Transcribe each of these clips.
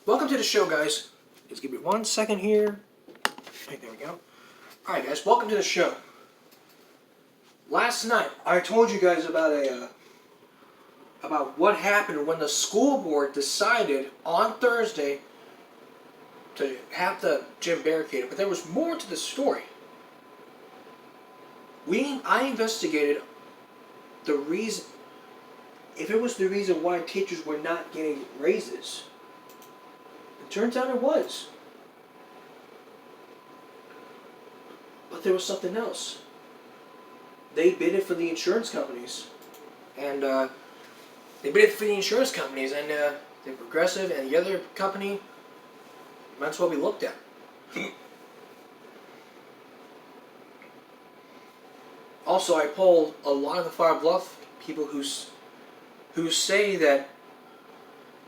welcome to the show, guys. Just give me 1 second here. Right, there we go. Alright, guys, welcome to the show. Last night, I told you guys about what happened when the school board decided on Thursday to have the gym barricaded, but there was more to the story. I investigated the reason, if it was the reason why teachers were not getting raises. It turns out it was. But there was something else. They bid it for the insurance companies. And the Progressive and the other company, that's what we looked at. Also, I polled a lot of the Fire Bluff people who say that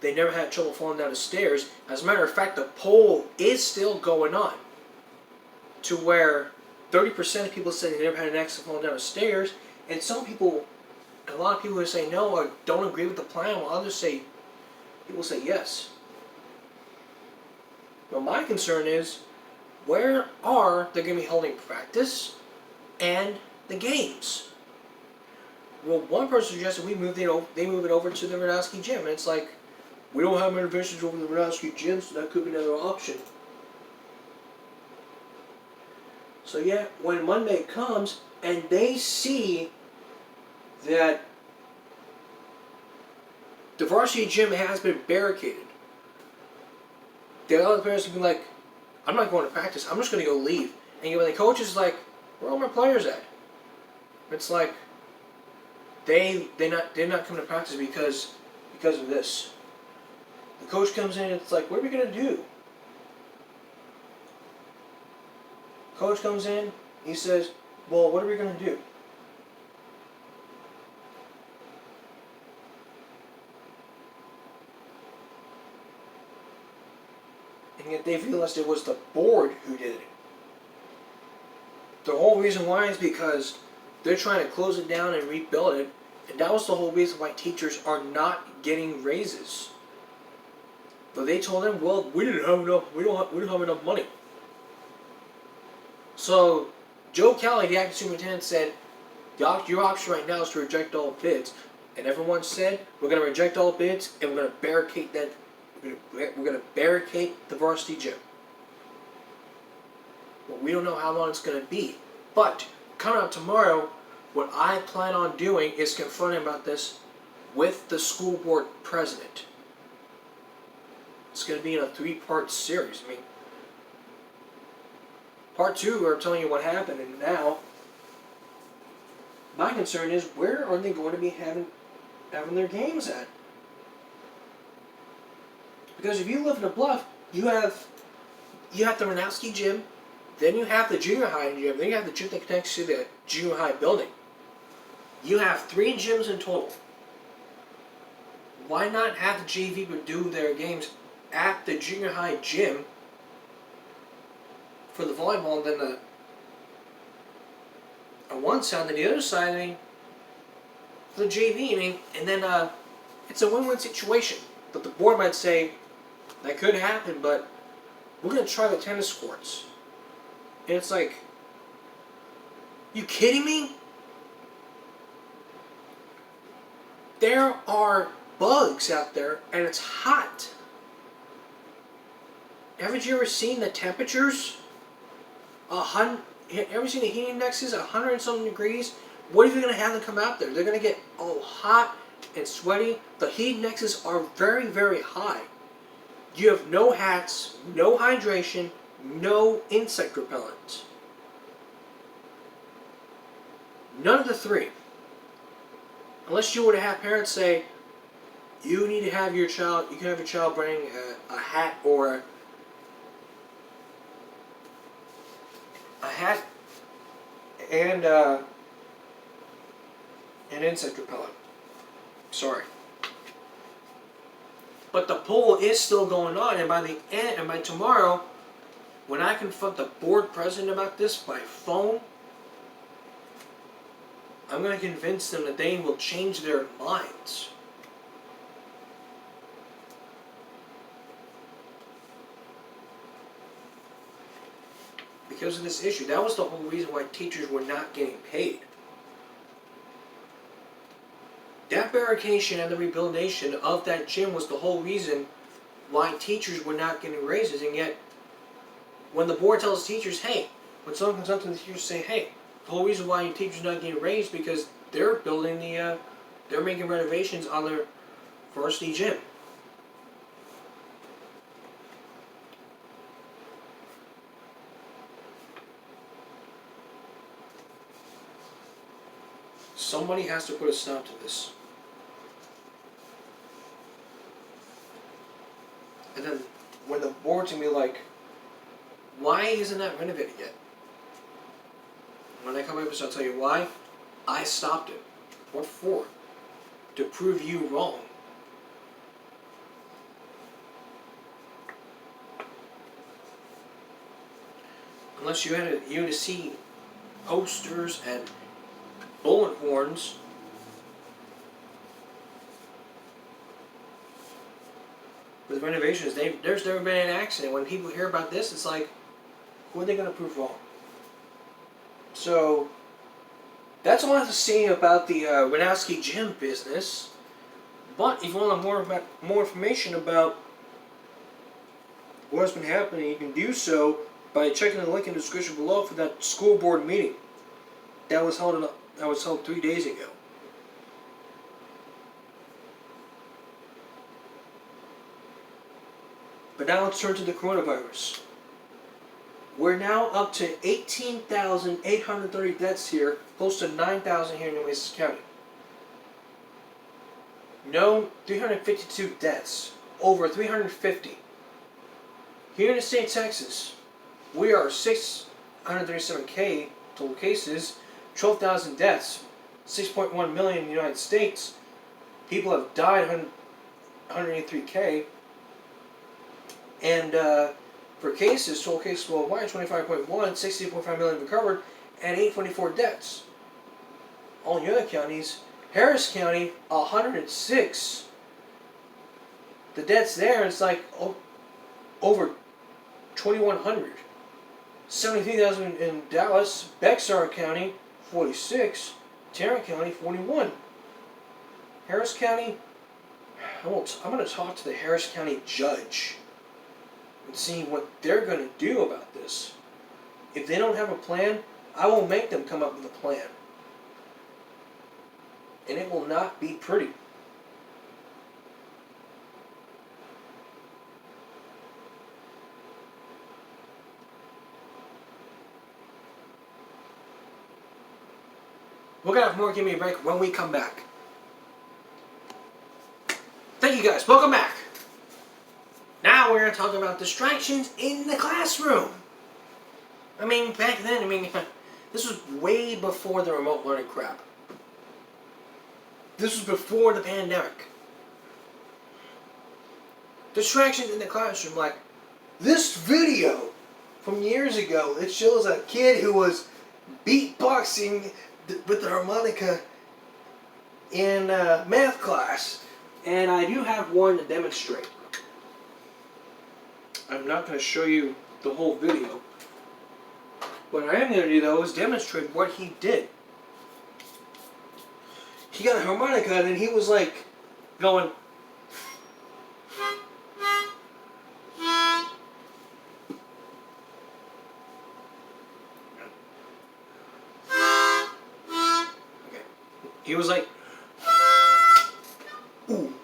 they never had trouble falling down the stairs. As a matter of fact, the poll is still going on, to where 30% of people say they never had an accident falling down the stairs, and a lot of people who say no or don't agree with the plan, while others people say yes. But my concern is, where are they going to be holding practice and the games? Well, one person suggested they move it over to the Radowski gym, and it's like, we don't have renovations over the Radowski gym, so that could be another option. So yeah, when Monday comes and they see that the varsity gym has been barricaded, the other players will be like, I'm not going to practice, I'm just going to go leave. And when the coach is like, where are all my players at? It's like, they're not coming to practice because of this. The coach comes in and it's like, what are we going to do? Coach comes in, he says, well, what are we going to do? And yet they realized it was the board who did it. The whole reason why is because they're trying to close it down and rebuild it, and that was the whole reason why teachers are not getting raises. But they told them, well, we don't have enough money. So Joe Kelly, the acting superintendent, said, your option right now is to reject all bids. And everyone said, we're going to reject all bids and we're going to barricade that. We're going to barricade the varsity gym. Well, we don't know how long it's going to be. But coming out tomorrow, what I plan on doing is confronting about this with the school board president. It's going to be in a 3-part series. I mean, part 2, we're telling you what happened, and now my concern is, where are they going to be having their games at? Because if you live in a Bluff, you have the Ranowski gym, then you have the junior high gym, then you have the gym that connects to the junior high building. You have 3 gyms in total. Why not have the JV do their games at the junior high gym for the volleyball, and then on one side, and the other side, I mean, for the JV, I mean, and then it's a win-win situation. But the board might say, that could happen, but we're going to try the tennis courts. And it's like, you kidding me? There are bugs out there, and it's hot. Haven't you ever seen the temperatures? Ever seen the heat indexes? 100 and something degrees? What if you're going to have them come out there? They're going to get all hot and sweaty. The heat indexes are very, very high. You have no hats, no hydration, no insect repellent. None of the 3. Unless you were to have parents say, you need to have your child, you can have your child bring a hat or and an insect repellent. Sorry. But the poll is still going on, and by tomorrow, when I confront the board president about this by phone, I'm going to convince them that they will change their minds. because of this issue. That was the whole reason why teachers were not getting paid. That barrication and the rehabilitation of that gym was the whole reason why teachers were not getting raises. And yet, when the board tells teachers, hey, when someone comes up to the teachers and say, hey, the whole reason why your teachers not getting raised because they're building they're making renovations on their varsity gym. Somebody has to put a stop to this. And then when the board's gonna be like, why isn't that renovated yet? When I come up, I'll tell you why. I stopped it. What for? To prove you wrong. Unless you had to see posters and bullet horns with renovations, there's never been an accident. When people hear about this, it's like, who are they going to prove wrong? So, that's all I have to say about the Winooski gym business. But if you want more information about what's been happening, you can do so by checking the link in the description below for that school board meeting that was held 3 days ago. But now let's turn to the coronavirus. We're now up to 18,830 deaths here, close to 9,000 here in Nueces County. No, 352 deaths, over 350. Here in the state of Texas, we are 637K total cases, 12,000 deaths, 6.1 million in the United States. People have died, 183K. And for cases, total cases worldwide, 25.1, 60.5 million recovered, and 824 deaths. All in the other counties, Harris County, 106. The deaths there, it's like over 2,100. 73,000 in Dallas, Bexar County, 46, Tarrant County, 41. Harris County, I'm going to talk to the Harris County judge and see what they're going to do about this. If they don't have a plan, I will make them come up with a plan. And it will not be pretty. We're going to have more Give Me a Break when we come back. Thank you guys. Welcome back. Now we're going to talk about distractions in the classroom. I mean, back then, this was way before the remote learning crap. This was before the pandemic. Distractions in the classroom, like this video from years ago, it shows a kid who was beatboxing with the harmonica in math class. And I do have one to demonstrate. I'm not going to show you the whole video. What I am going to do, though, is demonstrate what he did. He got a harmonica, and then he was like going. Okay. He was like. Ooh.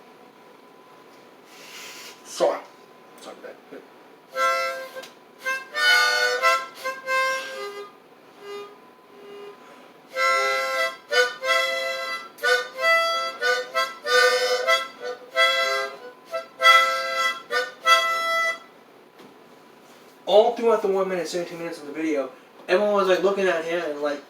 Sorry. Sorry about that. All throughout the 1 minute, 17 minutes of the video, everyone was like looking at him and like.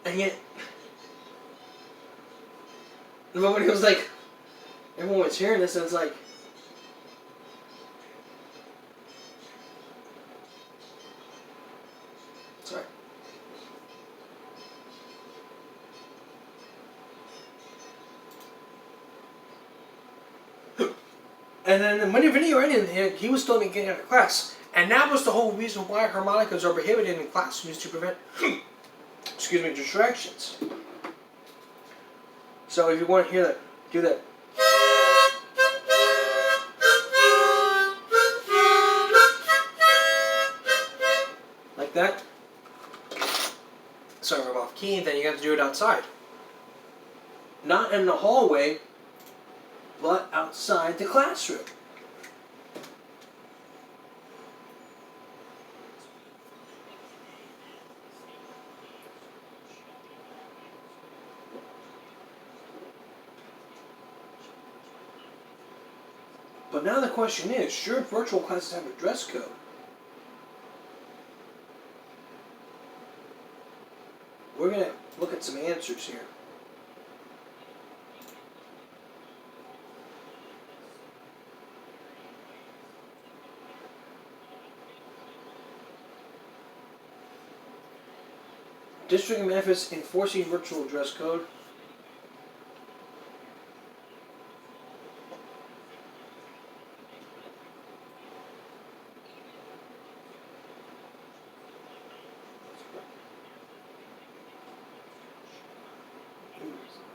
And yet, nobody was like, everyone was hearing this and it's like, sorry. And then when the video ended, he was still getting out of class. And that was the whole reason why harmonicas are prohibited in classrooms to prevent, excuse me, distractions. So if you want to hear that, do that. Like that. Sorry, I'm off key. Then you have to do it outside. Not in the hallway, but outside the classroom. But now the question is, should virtual classes have a dress code? We're going to look at some answers here. District of Memphis enforcing virtual dress code.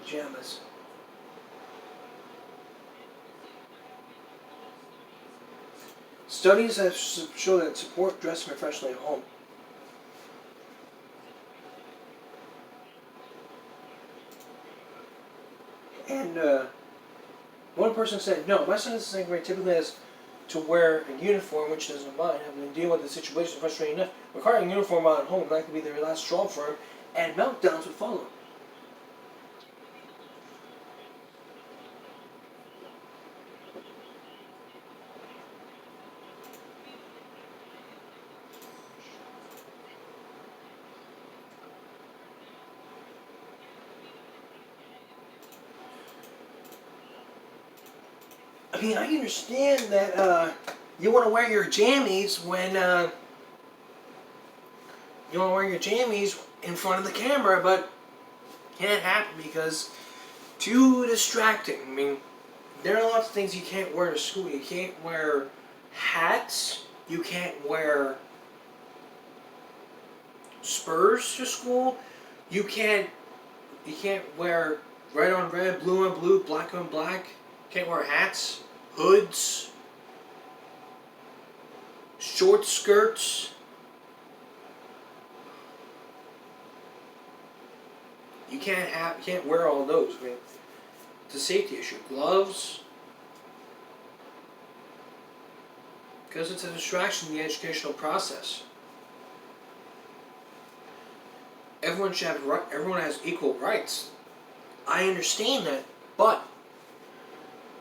Pajamas. Studies have shown that support dressing professionally at home. And one person said, no, my son is the same grade, typically has to wear a uniform, which doesn't mind, having to deal with the situation frustrating enough. Requiring a uniform while at home that could be the last straw for him, and meltdowns would follow. I mean, I understand that you want to wear your jammies when you want to wear your jammies in front of the camera, but can't happen because too distracting. I mean, there are lots of things you can't wear to school. You can't wear hats. You can't wear spurs to school. You can't wear red on red, blue on blue, black on black. Can't wear hats, hoods, short skirts. You can't wear all those. I mean, it's a safety issue. Gloves, because it's a distraction in the educational process. Everyone has equal rights. I understand that, but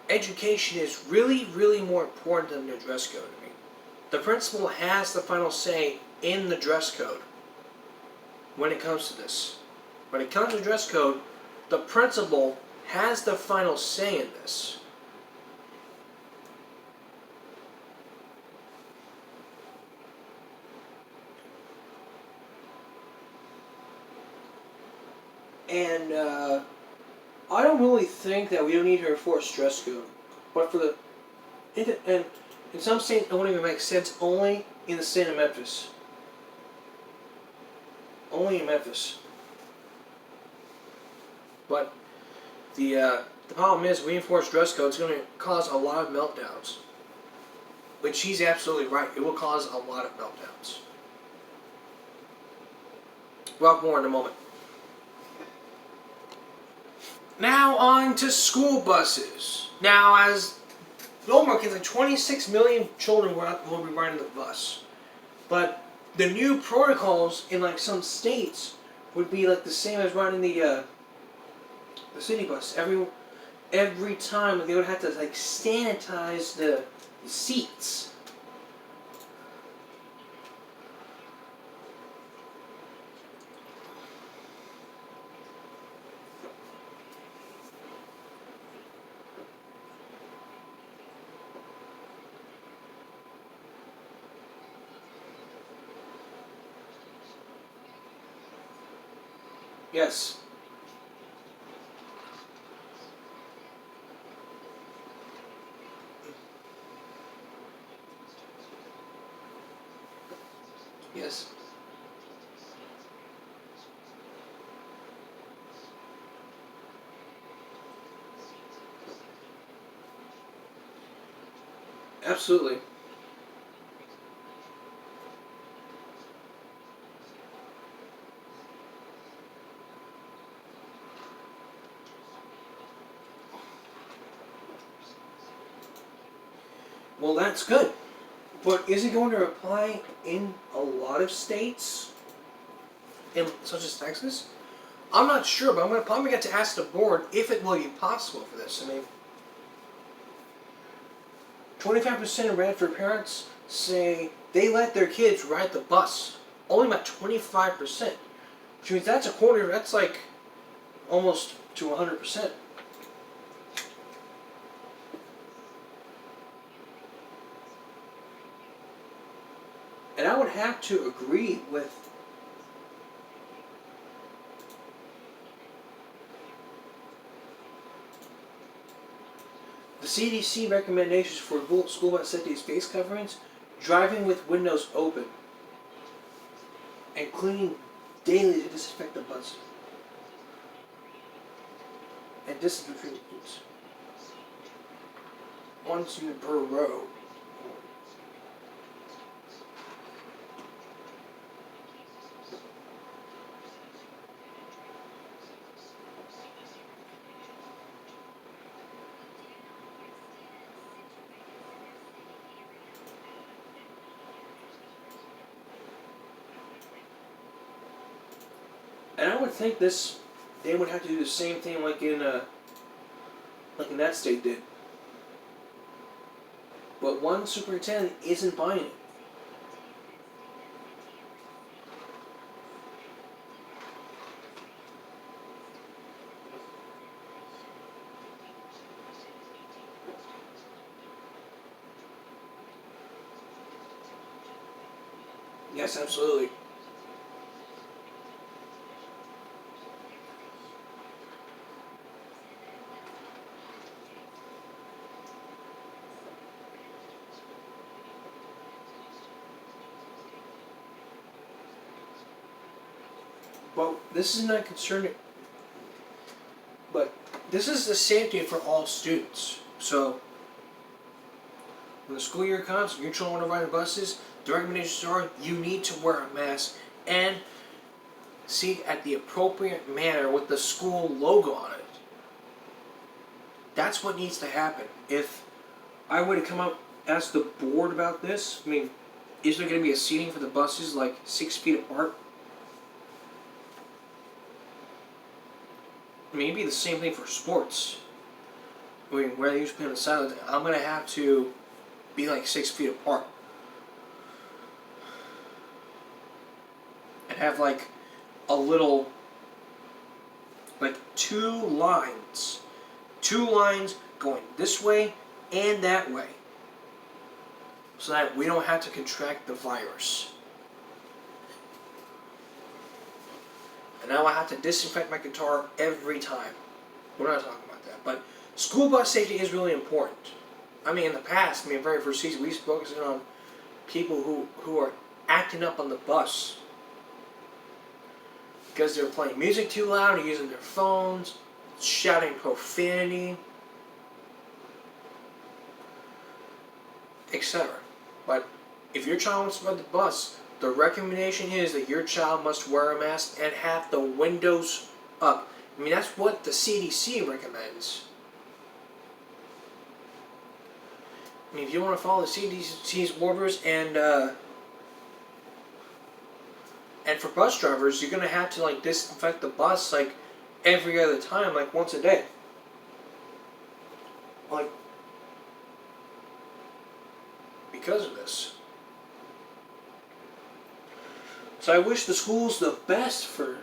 education is really, really more important than the dress code to me. The principal has the final say in the dress code when it comes to this. When it comes to dress code, the principal has the final say in this. And I don't really think that we don't need to enforce dress code, but and in some states it won't even make sense. Only in the state of Memphis. Only in Memphis. But the problem is, we enforce dress code. It's going to cause a lot of meltdowns. Which he's absolutely right. It will cause a lot of meltdowns. We'll have more in a moment. Now on to school buses. Now, as Goldmark is like 26 million children will be riding the bus. But the new protocols in like some states would be like the same as riding the city bus. Every time they would have to like sanitize the seats. Yes. Absolutely. Well, that's good. But is it going to apply in a lot of states, such as Texas? I'm not sure, but I'm going to probably get to ask the board if it will be possible for this. I mean, 25% of Radford parents say they let their kids ride the bus. Only about 25%. Which means that's a quarter, that's like almost to 100%. And I would have to agree with the CDC recommendations for school bus safety face coverings: driving with windows open, and cleaning daily to disinfect the bus, and disinfecting boots. Once unit per row. And I would think they would have to do the same thing like in that state did. But one superintendent isn't buying it. Yes, absolutely. But this is not concerning. But this is the safety for all students. So when the school year comes and your children want to ride the buses, the recommendations are you need to wear a mask and seat at the appropriate manner with the school logo on it. That's what needs to happen. If I were to come up, ask the board about this, I mean, is there going to be a seating for the buses like 6 feet apart? Maybe the same thing for sports. I mean, where they usually play on the side, I'm going to have to be like 6 feet apart. And have like a little, like two lines going this way and that way, so that we don't have to contract the virus. And now I have to disinfect my guitar every time. We're not talking about that, but school bus safety is really important. I mean, in the past, very first season, we used to focus on people who are acting up on the bus because they're playing music too loud, or using their phones, shouting profanity, etc. But if your child wants to ride the bus, the recommendation is that your child must wear a mask and have the windows up. I mean, that's what the CDC recommends. I mean, if you want to follow the CDC's orders, and for bus drivers, you're going to have to like disinfect the bus like every other time, like once a day. Like, because of this. So I wish the schools the best for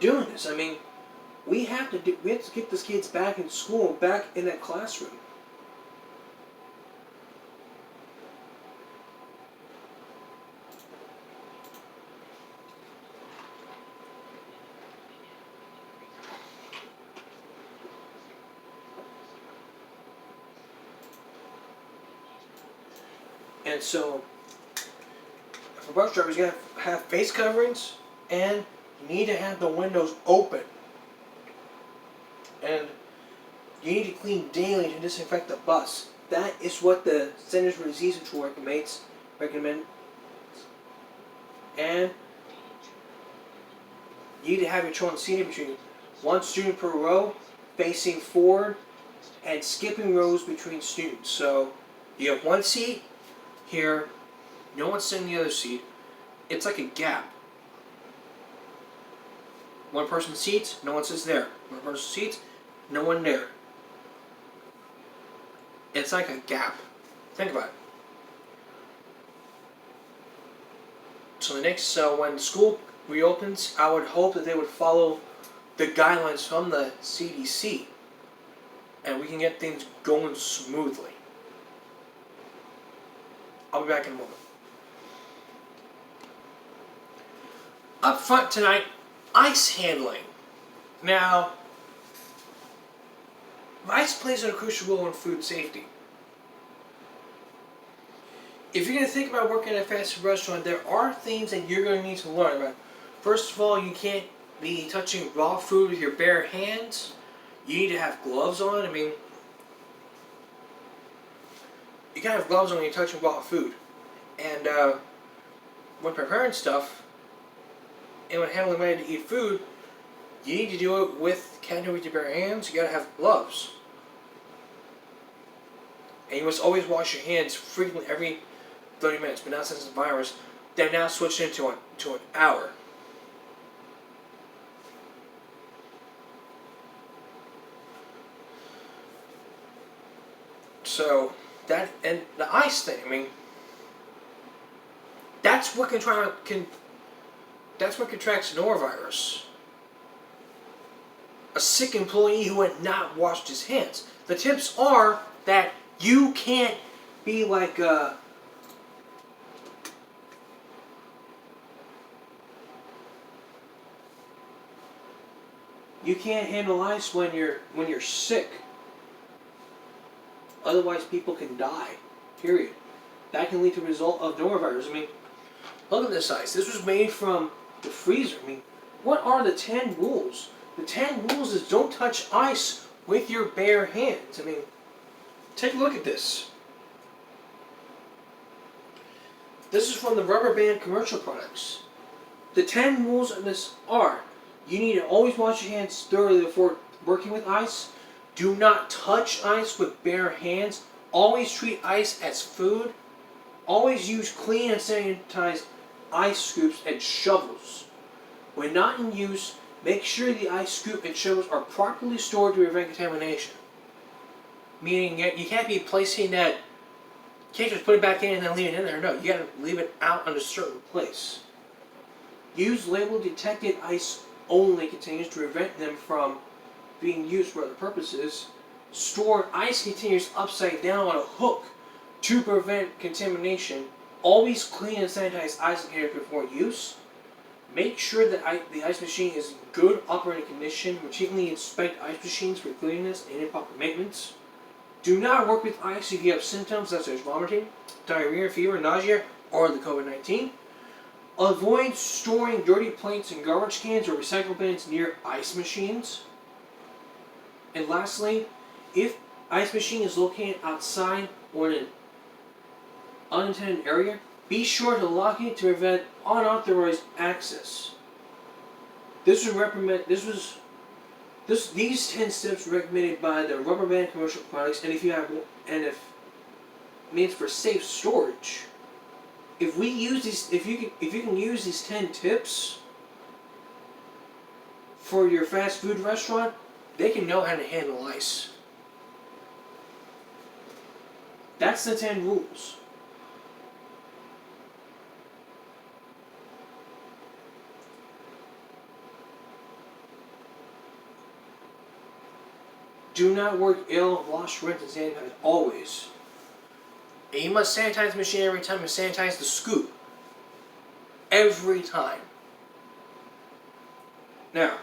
doing this. I mean, we have to get these kids back in school, back in that classroom. And so, for bus drivers, you gotta have face coverings, and you need to have the windows open. And you need to clean daily to disinfect the bus. that is what the Centers for Disease Control recommend. And you need to have your children seated between one student per row, facing forward, and skipping rows between students. So you have one seat here, no one's sitting in the other seat. It's like a gap. One person seats, no one sits there. One person seats, no one there. It's like a gap. Think about it. So when school reopens, I would hope that they would follow the guidelines from the CDC, and we can get things going smoothly. I'll be back in a moment. Up front tonight, ice handling. Now, ice plays a crucial role in food safety. If you're going to think about working at a fast food restaurant, there are things that you're going to need to learn about. First of all, you can't be touching raw food with your bare hands. You need to have gloves on. I mean, you gotta have gloves on when you're touching raw food. And when preparing stuff, and when handling ready to eat food, you need to do it can't do it with your bare hands. You gotta have gloves. And you must always wash your hands frequently, every 30 minutes. But now since the virus, they're now switched into an hour. So that, and the ice thing, I mean, that's what contracts norovirus. A sick employee who had not washed his hands. The tips are that you can't be like you can't handle ice when you're sick. Otherwise, people can die. Period. That can lead to a result of norovirus. I mean, look at this ice. This was made from the freezer. I mean, what are the 10 rules? The 10 rules is don't touch ice with your bare hands. I mean, take a look at this. This is from the Rubber Band commercial products. The 10 rules of this are: you need to always wash your hands thoroughly before working with ice. Do not touch ice with bare hands. Always treat ice as food. Always use clean and sanitized ice scoops and shovels. When not in use, make sure the ice scoop and shovels are properly stored to prevent contamination. Meaning you can't be placing that, you can't just put it back in and then leave it in there. No, you gotta leave it out in a certain place. Use labeled detected ice only containers to prevent them from being used for other purposes. Store ice containers upside down on a hook to prevent contamination. Always clean and sanitize ice containers before use. Make sure that the ice machine is in good operating condition. Routinely inspect ice machines for cleanliness and improper maintenance. Do not work with ice if you have symptoms such as vomiting, diarrhea, fever, nausea, or the COVID-19. Avoid storing dirty plates in garbage cans or recycle bins near ice machines. And lastly, if ice machine is located outside or in an unintended area, be sure to lock it to prevent unauthorized access. These 10 steps were recommended by the Rubber Band commercial products, and if means for safe storage. If we use these, if you can use these 10 tips for your fast food restaurant, they can know how to handle ice. That's the 10 rules. Do not work ill, wash, rinse, and sanitize always. And you must sanitize the machine every time you sanitize the scoop. Every time. Now,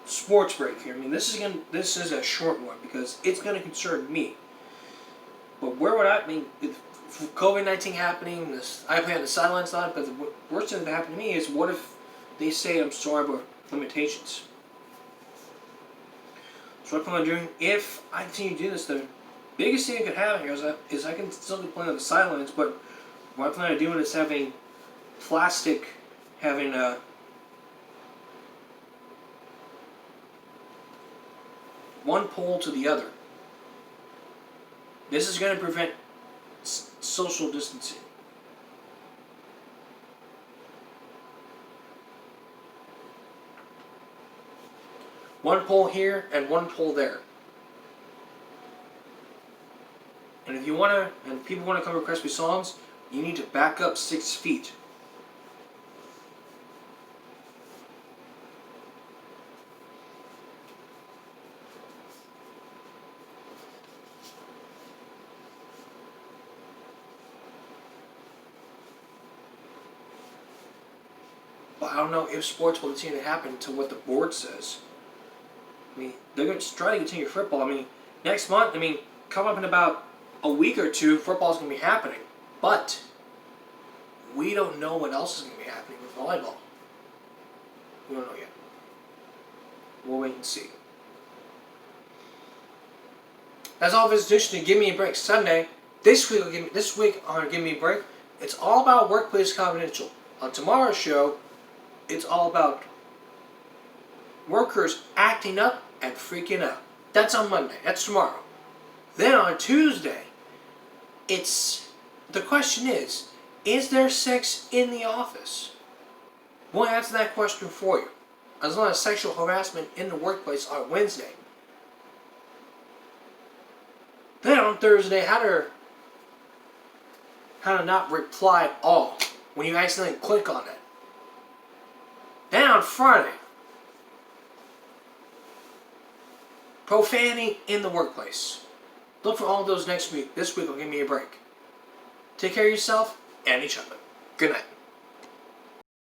sports break here. I mean, this is a short one because it's gonna concern me. But where would I mean with COVID-19 happening? I play on the sidelines a lot, but the worst thing that happened to me is what if they say I'm sorry about limitations? So what I'm doing, if I continue to do this, then biggest thing that could happen here is I can still be playing on the sidelines, but what I plan on doing is having plastic, having a one pole to the other. This is going to prevent social distancing. One pole here and one pole there. And if you want to, and people want to come request me songs, you need to back up 6 feet. But I don't know if sports will continue to happen to what the board says. I mean, they're going to try to continue football. I mean, next month, coming up in about a week or two, football's going to be happening. But we don't know what else is going to be happening with volleyball. We don't know yet. We'll wait and see. That's all for this edition of Give Me a Break Sunday. This week on Give Me a Break, it's all about Workplace Confidential. On tomorrow's show, it's all about workers acting up and freaking out. That's on Monday. That's tomorrow. Then on Tuesday, the question is there sex in the office? We'll answer that question for you. As long as sexual harassment in the workplace on Wednesday. Then on Thursday, how to not reply at all when you accidentally click on it. Then on Friday, profanity in the workplace. Look for all of those next week. This week will give me a break. Take care of yourself and each other. Good night.